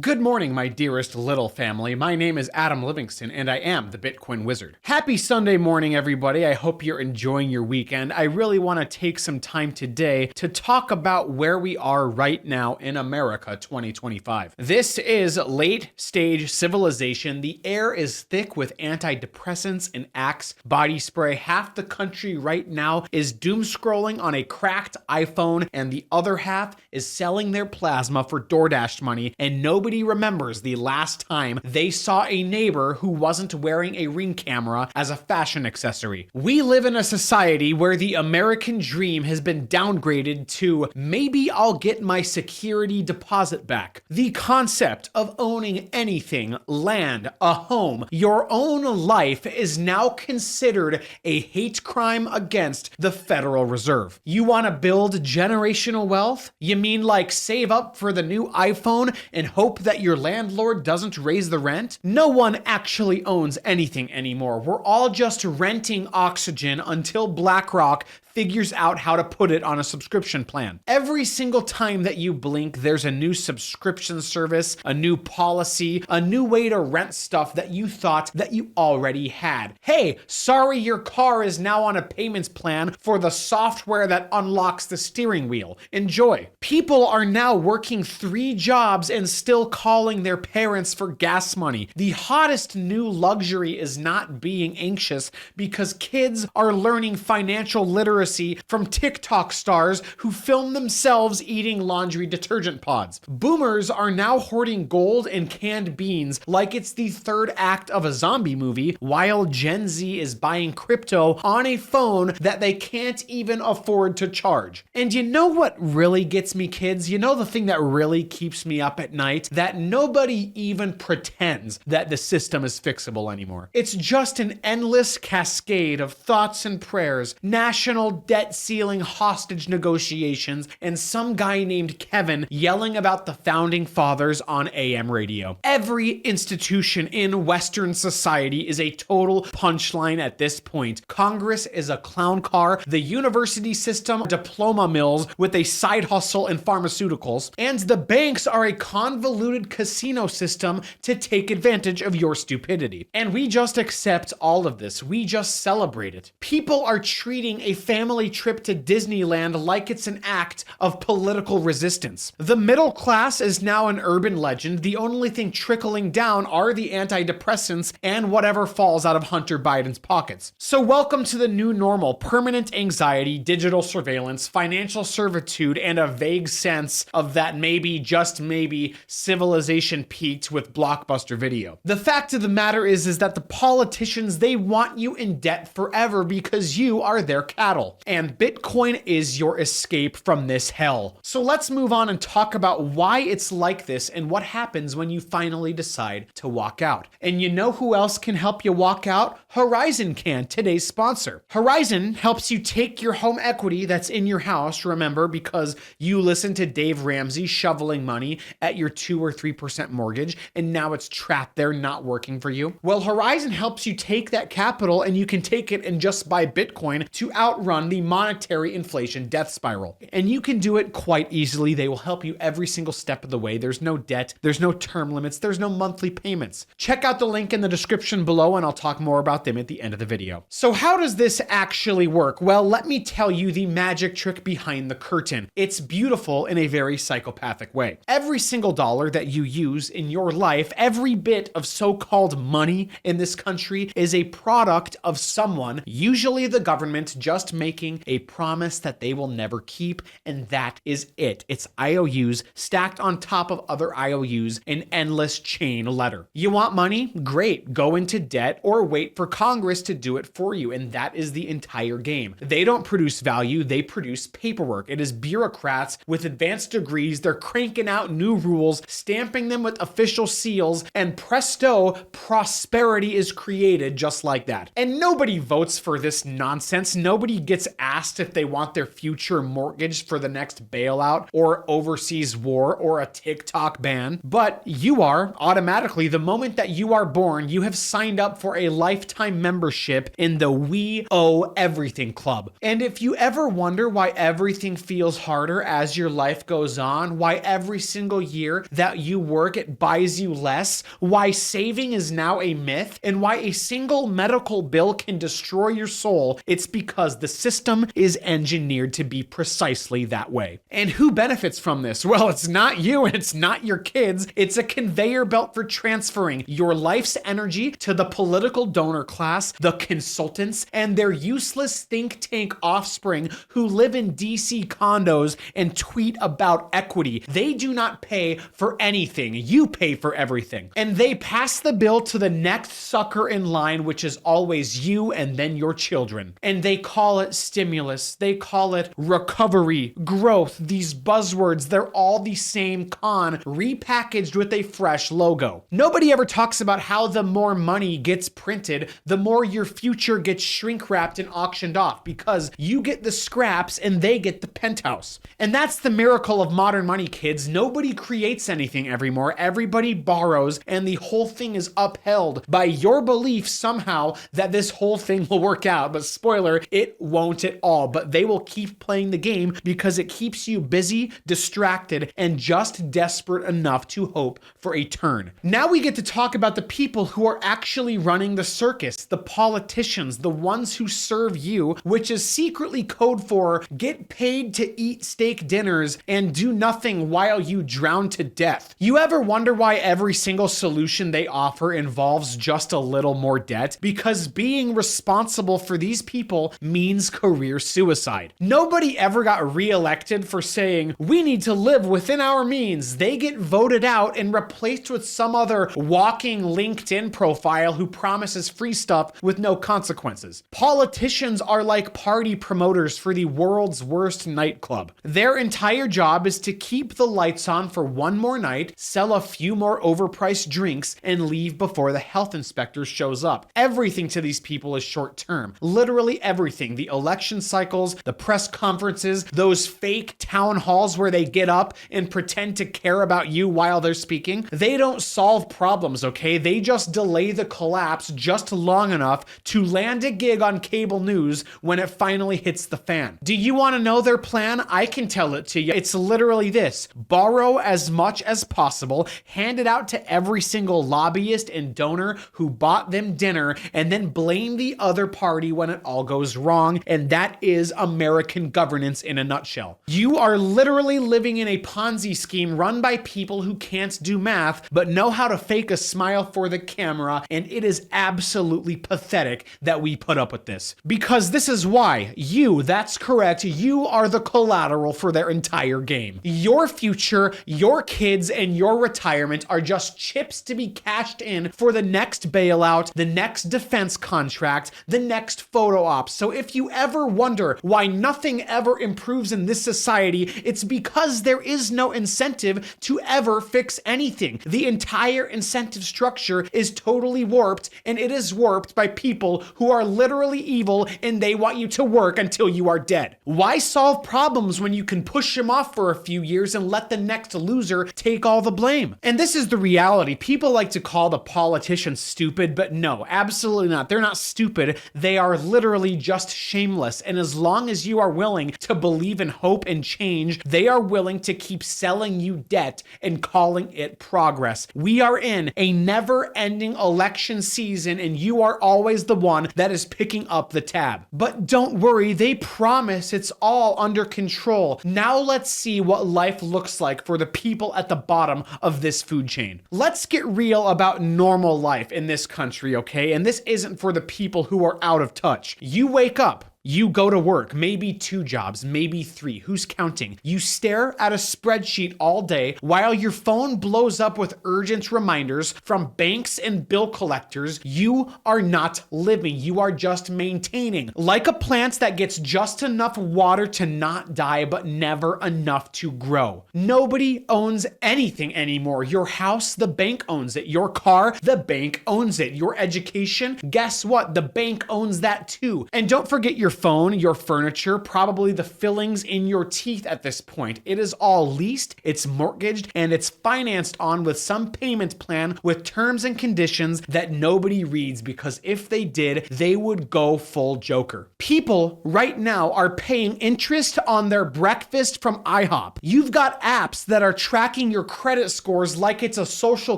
Good morning, my dearest little family. My name is Adam Livingston, and I am the Bitcoin Wizard. Happy Sunday morning, everybody. I hope you're enjoying your weekend. I really want to take some time today to talk about where we are right now in America 2025. This is late stage civilization. The air is thick with antidepressants and Axe body spray. Half the country right now is doom scrolling on a cracked iPhone, and the other half is selling their plasma for DoorDash money, and nobody remembers the last time they saw a neighbor who wasn't wearing a Ring camera as a fashion accessory. We live in a society where the American dream has been downgraded to maybe I'll get my security deposit back. The concept of owning anything, land, a home, your own life is now considered a hate crime against the Federal Reserve. You want to build generational wealth? You mean like save up for the new iPhone and hope that your landlord doesn't raise the rent? No one actually owns anything anymore. We're all just renting oxygen until BlackRock figures out how to put it on a subscription plan. Every single time that you blink, there's a new subscription service, a new policy, a new way to rent stuff that you thought that you already had. Hey, sorry, your car is now on a payments plan for the software that unlocks the steering wheel. Enjoy. People are now working 3 jobs and still calling their parents for gas money. The hottest new luxury is not being anxious because kids are learning financial literacy from TikTok stars who film themselves eating laundry detergent pods. Boomers are now hoarding gold and canned beans like it's the third act of a zombie movie, while Gen Z is buying crypto on a phone that they can't even afford to charge. And you know what really gets me, kids? You know the thing that really keeps me up at night? That nobody even pretends that the system is fixable anymore. It's just an endless cascade of thoughts and prayers, national debt ceiling hostage negotiations, and some guy named Kevin yelling about the founding fathers on AM radio. Every institution in Western society is a total punchline at this point. Congress is a clown car, the university system diploma mills with a side hustle in pharmaceuticals, and the banks are a convoluted casino system to take advantage of your stupidity. And we just accept all of this. We just celebrate it. People are treating a family trip to Disneyland like it's an act of political resistance. The middle class is now an urban legend. The only thing trickling down are the antidepressants and whatever falls out of Hunter Biden's pockets. So welcome to the new normal: permanent anxiety, digital surveillance, financial servitude, and a vague sense of that maybe, just maybe, civilization peaked with Blockbuster Video. The fact of the matter is that the politicians, they want you in debt forever because you are their cattle. And Bitcoin is your escape from this hell. So let's move on and talk about why it's like this and what happens when you finally decide to walk out. And you know who else can help you walk out? Horizon can, today's sponsor. Horizon helps you take your home equity that's in your house, remember, because you listened to Dave Ramsey shoveling money at your 2 or 3% mortgage, and now it's trapped there not working for you. Well, Horizon helps you take that capital and you can take it and just buy Bitcoin to outrun the monetary inflation death spiral. And you can do it quite easily. They will help you every single step of the way. There's no debt, there's no term limits, there's no monthly payments. Check out the link in the description below and I'll talk more about them at the end of the video. So how does this actually work? Well, let me tell you the magic trick behind the curtain. It's beautiful in a very psychopathic way. Every single dollar that you use in your life, every bit of so-called money in this country is a product of someone, usually the government, just making a promise that they will never keep, and that is it. It's IOUs stacked on top of other IOUs, an endless chain letter. You want money? Great. Go into debt or wait for Congress to do it for you, and that is the entire game. They don't produce value, they produce paperwork. It is bureaucrats with advanced degrees. They're cranking out new rules, stamping them with official seals, and presto, prosperity is created just like that. And nobody votes for this nonsense. Nobody gets gets asked if they want their future mortgaged for the next bailout or overseas war or a TikTok ban. But you are automatically, the moment that you are born, you have signed up for a lifetime membership in the We Owe Everything Club. And if you ever wonder why everything feels harder as your life goes on, why every single year that you work it buys you less, why saving is now a myth, and why a single medical bill can destroy your soul, it's because the system is engineered to be precisely that way. And who benefits from this? Well, it's not you and it's not your kids. It's a conveyor belt for transferring your life's energy to the political donor class, the consultants, and their useless think tank offspring who live in DC condos and tweet about equity. They do not pay for anything. You pay for everything. And they pass the bill to the next sucker in line, which is always you and then your children. And they call it stimulus. They call it recovery, growth, these buzzwords. They're all the same con repackaged with a fresh logo. Nobody ever talks about how the more money gets printed, the more your future gets shrink wrapped and auctioned off, because you get the scraps and they get the penthouse. And that's the miracle of modern money, kids. Nobody creates anything anymore. Everybody borrows, and the whole thing is upheld by your belief somehow that this whole thing will work out. But spoiler, it won't at all. But they will keep playing the game because it keeps you busy, distracted, and just desperate enough to hope for a turn. Now we get to talk about the people who are actually running the circus, the politicians, the ones who serve you, which is secretly code for get paid to eat steak dinners and do nothing while you drown to death. You ever wonder why every single solution they offer involves just a little more debt? Because being responsible for these people means career suicide. Nobody ever got reelected for saying, we need to live within our means. They get voted out and replaced with some other walking LinkedIn profile who promises free stuff with no consequences. Politicians are like party promoters for the world's worst nightclub. Their entire job is to keep the lights on for one more night, sell a few more overpriced drinks, and leave before the health inspector shows up. Everything to these people is short term. Literally everything. The election cycles, the press conferences, those fake town halls where they get up and pretend to care about you while they're speaking. They don't solve problems, okay? They just delay the collapse just long enough to land a gig on cable news when it finally hits the fan. Do you want to know their plan? I can tell it to you. It's literally this: borrow as much as possible, hand it out to every single lobbyist and donor who bought them dinner, and then blame the other party when it all goes wrong. And that is American governance in a nutshell. You are literally living in a Ponzi scheme run by people who can't do math, but know how to fake a smile for the camera, and it is absolutely pathetic that we put up with this. Because this is why you, that's correct, you are the collateral for their entire game. Your future, your kids, and your retirement are just chips to be cashed in for the next bailout, the next defense contract, the next photo op. So if you ever wonder why nothing ever improves in this society, it's because there is no incentive to ever fix anything. The entire incentive structure is totally warped, and it is warped by people who are literally evil, and they want you to work until you are dead. Why solve problems when you can push them off for a few years and let the next loser take all the blame? And this is the reality. People like to call the politicians stupid, but no, absolutely not. They're not stupid. They are literally just shameless. And as long as you are willing to believe in hope and change, they are willing to keep selling you debt and calling it progress. We are in a never-ending election season, and you are always the one that is picking up the tab. But don't worry, they promise it's all under control. Now let's see what life looks like for the people at the bottom of this food chain. Let's get real about normal life in this country, okay? And this isn't for the people who are out of touch. You wake up. You go to work, maybe 2 jobs, maybe 3. Who's counting? You stare at a spreadsheet all day while your phone blows up with urgent reminders from banks and bill collectors. You are not living. You are just maintaining. Like a plant that gets just enough water to not die, but never enough to grow. Nobody owns anything anymore. Your house, the bank owns it. Your car, the bank owns it. Your education, guess what? The bank owns that too. And don't forget your phone, your furniture, probably the fillings in your teeth at this point. It is all leased, it's mortgaged, and it's financed on with some payment plan with terms and conditions that nobody reads, because if they did, they would go full Joker. People right now are paying interest on their breakfast from IHOP. You've got apps that are tracking your credit scores like it's a social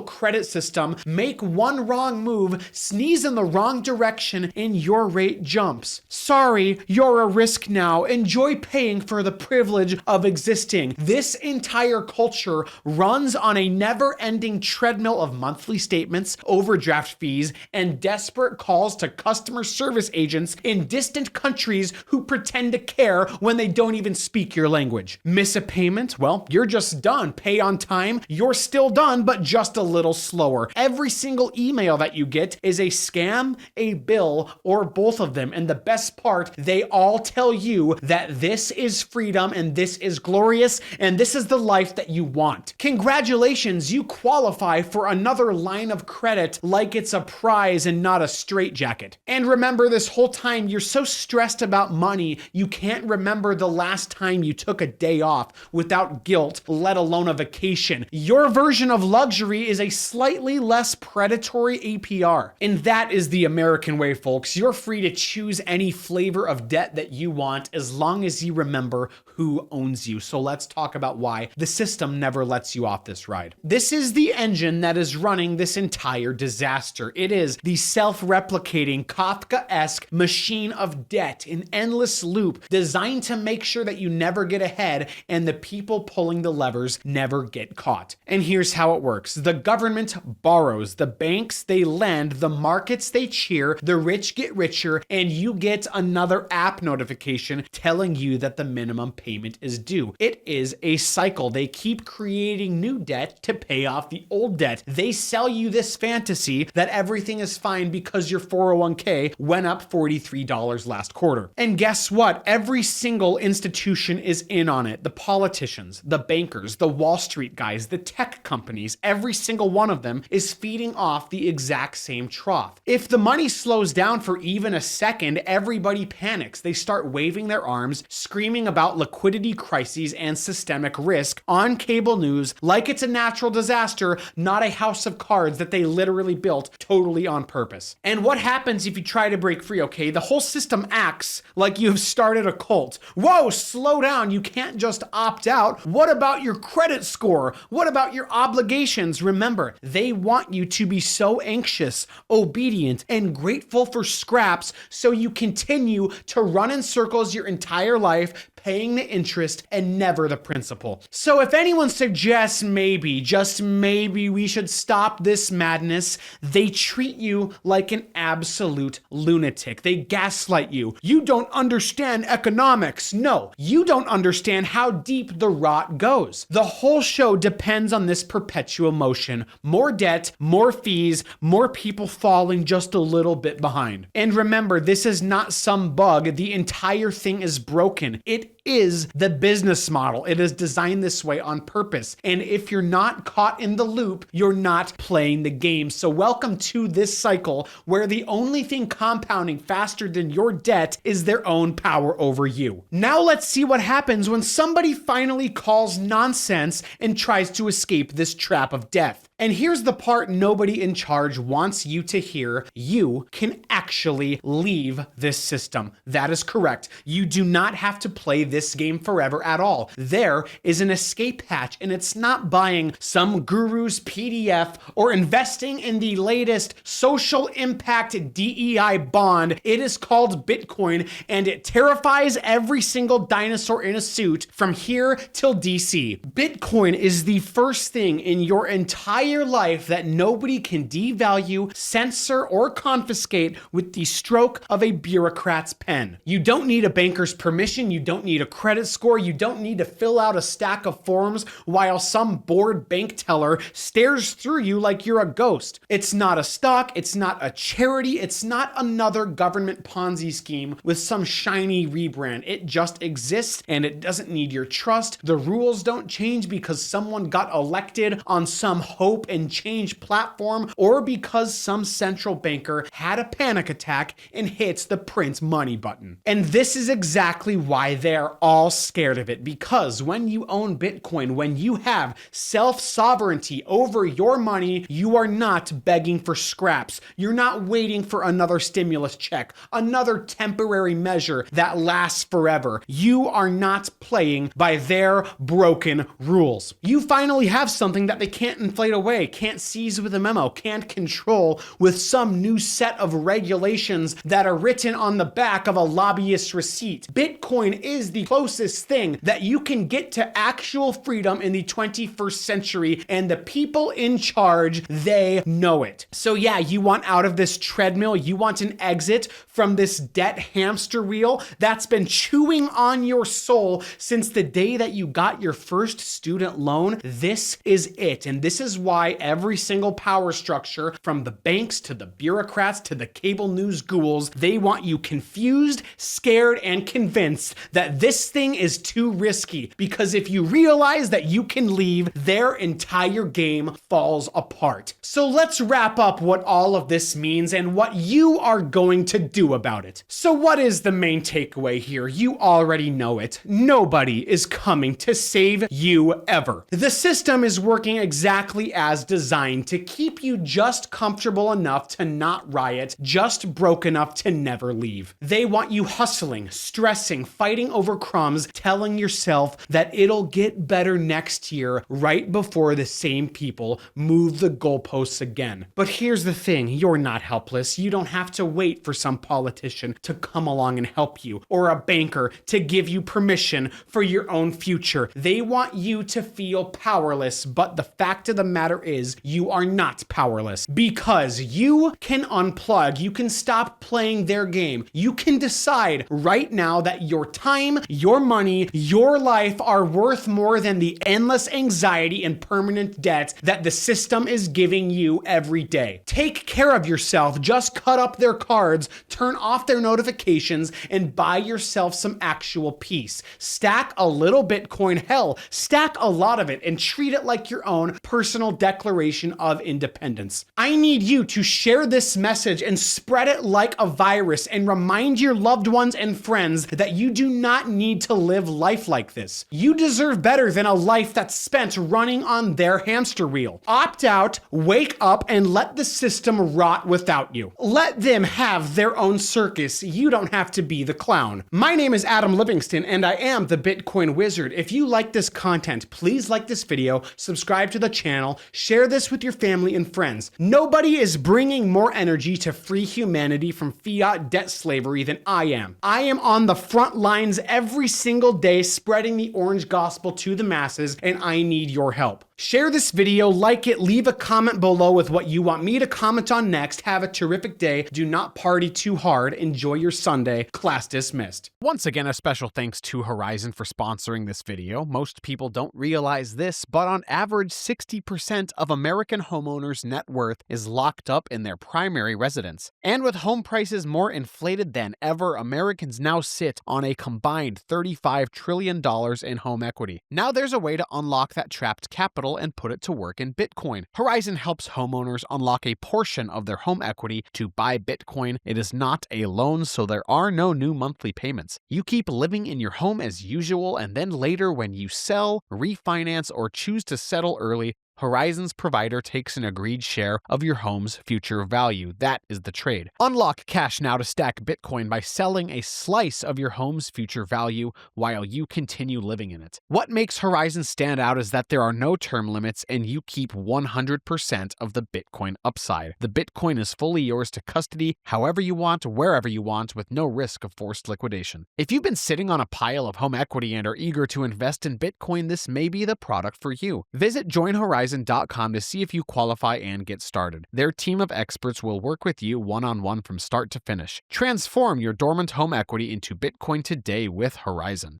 credit system. Make one wrong move, sneeze in the wrong direction, and your rate jumps. Sorry, you're a risk now. Enjoy paying for the privilege of existing. This entire culture runs on a never-ending treadmill of monthly statements, overdraft fees, and desperate calls to customer service agents in distant countries who pretend to care when they don't even speak your language. Miss a payment? Well, you're just done. Pay on time? You're still done, but just a little slower. Every single email that you get is a scam, a bill, or both of them. And the best part, they all tell you that this is freedom and this is glorious and this is the life that you want. Congratulations, you qualify for another line of credit like it's a prize and not a straitjacket. And remember, this whole time you're so stressed about money, you can't remember the last time you took a day off without guilt, let alone a vacation. Your version of luxury is a slightly less predatory APR. And that is the American way, folks. You're free to choose any flavor of debt that you want as long as you remember who owns you. So let's talk about why the system never lets you off this ride. This is the engine that is running this entire disaster. It is the self-replicating Kafka-esque machine of debt, an endless loop designed to make sure that you never get ahead and the people pulling the levers never get caught. And here's how it works. The government borrows, the banks they lend, the markets they cheer, the rich get richer, and you get another app notification telling you that the minimum payment is due. It is a cycle. They keep creating new debt to pay off the old debt. They sell you this fantasy that everything is fine because your 401k went up $43 last quarter. And guess what? Every single institution is in on it. The politicians, the bankers, the Wall Street guys, the tech companies, every single one of them is feeding off the exact same trough. If the money slows down for even a second, everybody panics. They start waving their arms, screaming about liquidity crises and systemic risk on cable news like it's a natural disaster, not a house of cards that they literally built totally on purpose. And what happens if you try to break free, okay? The whole system acts like you've started a cult. Whoa, slow down. You can't just opt out. What about your credit score? What about your obligations? Remember, they want you to be so anxious, obedient, and grateful for scraps so you continue to run in circles your entire life, paying the interest and never the principal. So if anyone suggests maybe, just maybe, we should stop this madness, they treat you like an absolute lunatic. They gaslight you. You don't understand economics. No, you don't understand how deep the rot goes. The whole show depends on this perpetual motion. More debt, more fees, more people falling just a little bit behind. And remember, this is not some bug. The entire thing is broken. It is the business model. It is designed this way on purpose. And if you're not caught in the loop, you're not playing the game. So welcome to this cycle where the only thing compounding faster than your debt is their own power over you. Now let's see what happens when somebody finally calls nonsense and tries to escape this trap of death. And here's the part nobody in charge wants you to hear. You can actually leave this system. That is correct. You do not have to play this game forever at all. There is an escape hatch, and it's not buying some guru's PDF or investing in the latest social impact DEI bond. It is called Bitcoin, and it terrifies every single dinosaur in a suit from here till DC. Bitcoin is the first thing in your entire life that nobody can devalue, censor, or confiscate with the stroke of a bureaucrat's pen. You don't need a banker's permission. You don't need a credit score. You don't need to fill out a stack of forms while some bored bank teller stares through you like you're a ghost. It's not a stock. It's not a charity. It's not another government Ponzi scheme with some shiny rebrand. It just exists, and it doesn't need your trust. The rules don't change because someone got elected on some hope and change platform or because some central banker had a panic attack and hits the print money money button. And this is exactly why they're all scared of it, because when you own Bitcoin, when you have self-sovereignty over your money, you are not begging for scraps. You're not waiting for another stimulus check, another temporary measure that lasts forever. You are not playing by their broken rules. You finally have something that they can't inflate away, can't seize with a memo, can't control with some new set of regulations that are written on the back of a lobbyist's receipt. Bitcoin is the closest thing that you can get to actual freedom in the 21st century, and the people in charge, they know it. So yeah, you want out of this treadmill, you want an exit from this debt hamster wheel that's been chewing on your soul since the day that you got your first student loan. This is it. And this is why every single power structure, from the banks to the bureaucrats to the cable news ghouls, they want you confused, scared, and convinced that this thing is too risky. Because if you realize that you can leave, their entire game falls apart. So let's wrap up what all of this means and what you are going to do about it. So what is the main takeaway here? You already know it. Nobody is coming to save you ever. The system is working exactly as designed to keep you just comfortable enough to not riot, just broke enough to never leave. They want you hustling, stressing, fighting over crumbs, telling yourself that it'll get better next year right before the same people move the goalposts again. But here's the thing, you're not helpless. You don't have to wait for some politician to come along and help you, or a banker to give you permission for your own future. They want you to feel powerless, but the fact of the matter is you are not powerless, because you can unplug. You can stop playing their game. You can decide right now that your time, your money, your life are worth more than the endless anxiety and permanent debt that the system is giving you every day. Take care of yourself. Just cut up their cards, turn off their notifications, and buy yourself some actual peace. Stack a little Bitcoin, hell, stack a lot of it, and treat it like your own personal declaration of independence. I need you to share this message and spread it like a virus, and remind your loved ones and friends that you do not need to live life like this. You deserve better than a life that's spent running on their hamster wheel. Opt out, wake up, and let the system rot without you. Let them have their own circus. You don't have to be the clown. My name is Adam Livingston, and I am the Bitcoin Wizard. If you like this content, please like this video, subscribe to the channel, share this with your family and friends. Nobody is bringing more energy to free humanity from fiat debt slavery than I am. I am on the front lines every single day spreading the orange gospel to the masses, and I need your help. Share this video, like it, leave a comment below with what you want me to comment on next. Have a terrific day. Do not party too hard. Enjoy your Sunday. Class dismissed. Once again, a special thanks to Horizon for sponsoring this video. Most people don't realize this, but on average, 60% of American homeowners' net worth is locked up in their primary residence. And with home prices more inflated than ever, Americans now sit on a combined $35 trillion in home equity. Now there's a way to unlock that trapped capital and put it to work in Bitcoin. Horizon helps homeowners unlock a portion of their home equity to buy Bitcoin. It is not a loan, so there are no new monthly payments. You keep living in your home as usual, and then later when you sell, refinance, or choose to settle early, Horizon's provider takes an agreed share of your home's future value. That is the trade. Unlock cash now to stack Bitcoin by selling a slice of your home's future value while you continue living in it. What makes Horizon stand out is that there are no term limits and you keep 100% of the Bitcoin upside. The Bitcoin is fully yours to custody however you want, wherever you want, with no risk of forced liquidation. If you've been sitting on a pile of home equity and are eager to invest in Bitcoin, this may be the product for you. Visit joinhorizon.com to see if you qualify and get started. Their team of experts will work with you one-on-one from start to finish. Transform your dormant home equity into Bitcoin today with Horizon.